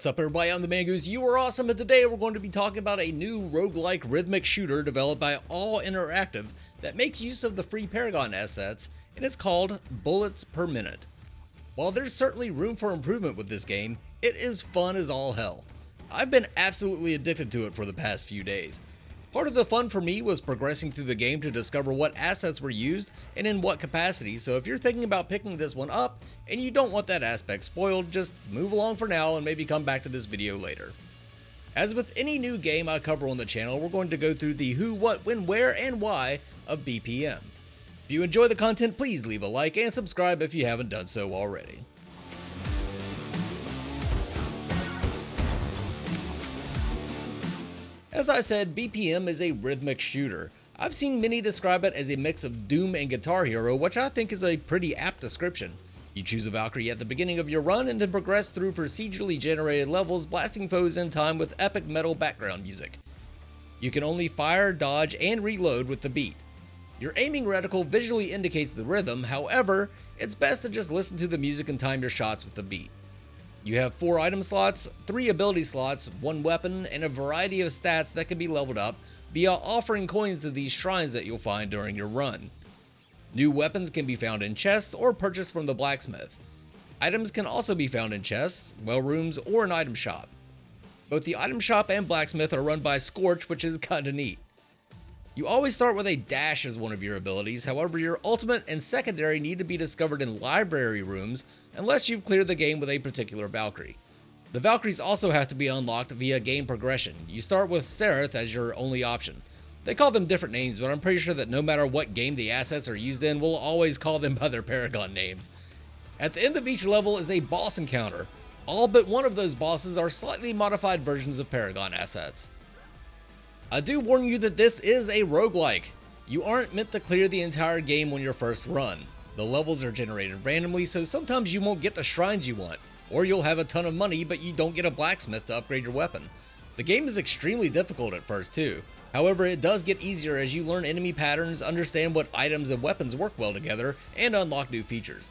What's up everybody, I'm the Mangoose, you are awesome, and today we're going to be talking about a new roguelike rhythmic shooter developed by All Interactive that makes use of the free Paragon assets, and it's called Bullets Per Minute. While there's certainly room for improvement with this game, it is fun as all hell. I've been absolutely addicted to it for the past few days. Part of the fun for me was progressing through the game to discover what assets were used and in what capacity, so if you're thinking about picking this one up and you don't want that aspect spoiled, just move along for now and maybe come back to this video later. As with any new game I cover on the channel, we're going to go through the who, what, when, where, and why of BPM. If you enjoy the content, please leave a like and subscribe if you haven't done so already. As I said, BPM is a rhythmic shooter. I've seen many describe it as a mix of Doom and Guitar Hero, which I think is a pretty apt description. You choose a Valkyrie at the beginning of your run and then progress through procedurally generated levels, blasting foes in time with epic metal background music. You can only fire, dodge, and reload with the beat. Your aiming reticle visually indicates the rhythm, however, it's best to just listen to the music and time your shots with the beat. You have 4 item slots, 3 ability slots, 1 weapon, and a variety of stats that can be leveled up via offering coins to these shrines that you'll find during your run. New weapons can be found in chests or purchased from the blacksmith. Items can also be found in chests, well rooms, or an item shop. Both the item shop and blacksmith are run by Scorch, which is kinda neat. You always start with a dash as one of your abilities, however your ultimate and secondary need to be discovered in library rooms unless you've cleared the game with a particular Valkyrie. The Valkyries also have to be unlocked via game progression. You start with Sereth as your only option. They call them different names, but I'm pretty sure that no matter what game the assets are used in, we'll always call them by their Paragon names. At the end of each level is a boss encounter. All but one of those bosses are slightly modified versions of Paragon assets. I do warn you that this is a roguelike. You aren't meant to clear the entire game on your first run. The levels are generated randomly, so sometimes you won't get the shrines you want, or you'll have a ton of money but you don't get a blacksmith to upgrade your weapon. The game is extremely difficult at first too. However, it does get easier as you learn enemy patterns, understand what items and weapons work well together, and unlock new features.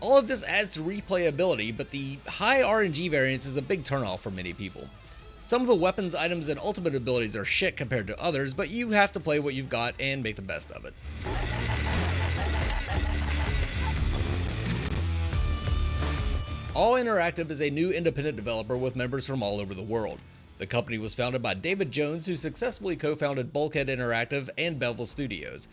All of this adds to replayability, but the high RNG variance is a big turnoff for many people. Some of the weapons, items, and ultimate abilities are shit compared to others, but you have to play what you've got and make the best of it. All Interactive is a new independent developer with members from all over the world. The company was founded by David Jones, who successfully co-founded Bulkhead Interactive and Belleville Studios.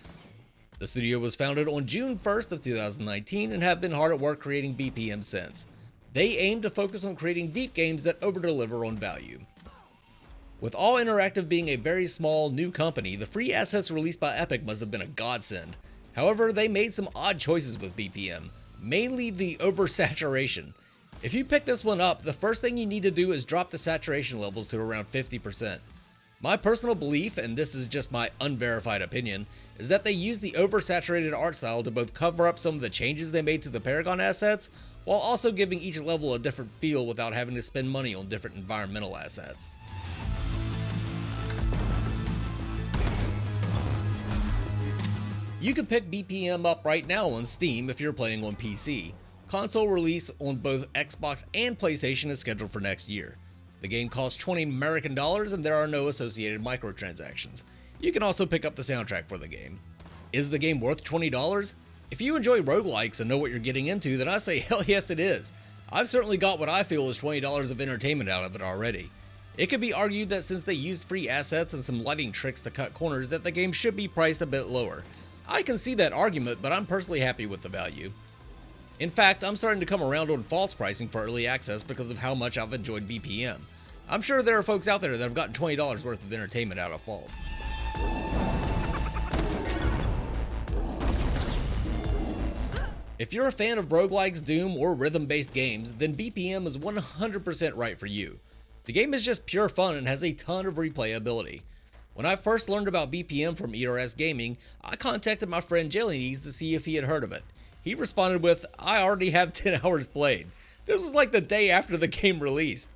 The studio was founded on June 1st of 2019 and have been hard at work creating BPM since. They aim to focus on creating deep games that over-deliver on value. With All Interactive being a very small, new company, the free assets released by Epic must have been a godsend. However, they made some odd choices with BPM, mainly the oversaturation. If you pick this one up, the first thing you need to do is drop the saturation levels to around 50%. My personal belief, and this is just my unverified opinion, is that they used the oversaturated art style to both cover up some of the changes they made to the Paragon assets, while also giving each level a different feel without having to spend money on different environmental assets. You can pick BPM up right now on Steam if you're playing on PC. Console release on both Xbox and PlayStation is scheduled for next year. The game costs $20 American and there are no associated microtransactions. You can also pick up the soundtrack for the game. Is the game worth $20? If you enjoy roguelikes and know what you're getting into, then I say hell yes it is. I've certainly got what I feel is $20 of entertainment out of it already. It could be argued that since they used free assets and some lighting tricks to cut corners, that the game should be priced a bit lower. I can see that argument, but I'm personally happy with the value. In fact, I'm starting to come around on false pricing for early access because of how much I've enjoyed BPM. I'm sure there are folks out there that have gotten $20 worth of entertainment out of fault. If you're a fan of roguelikes, Doom, or rhythm-based games, then BPM is 100% right for you. The game is just pure fun and has a ton of replayability. When I first learned about BPM from ERS Gaming, I contacted my friend Jellynees to see if he had heard of it. He responded with, "I already have 10 hours played." This was like the day after the game released.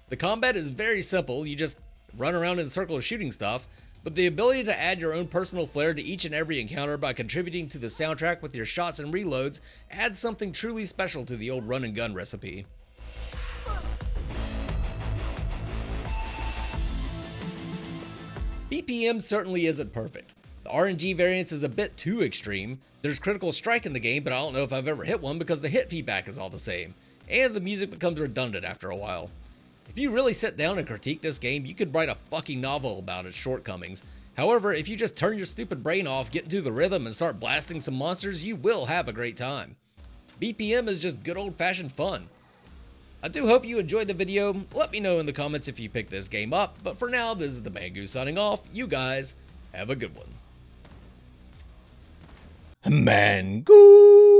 The combat is very simple, you just run around in circles shooting stuff, but the ability to add your own personal flair to each and every encounter by contributing to the soundtrack with your shots and reloads adds something truly special to the old run and gun recipe. BPM certainly isn't perfect. The RNG variance is a bit too extreme. There's critical strike in the game, but I don't know if I've ever hit one because the hit feedback is all the same, and the music becomes redundant after a while. If you really sit down and critique this game, you could write a fucking novel about its shortcomings. However, if you just turn your stupid brain off, get into the rhythm, and start blasting some monsters, you will have a great time. BPM is just good old-fashioned fun. I do hope you enjoyed the video. Let me know in the comments if you picked this game up, but for now, this is the Mangoose signing off. You guys have a good one. Mangoose!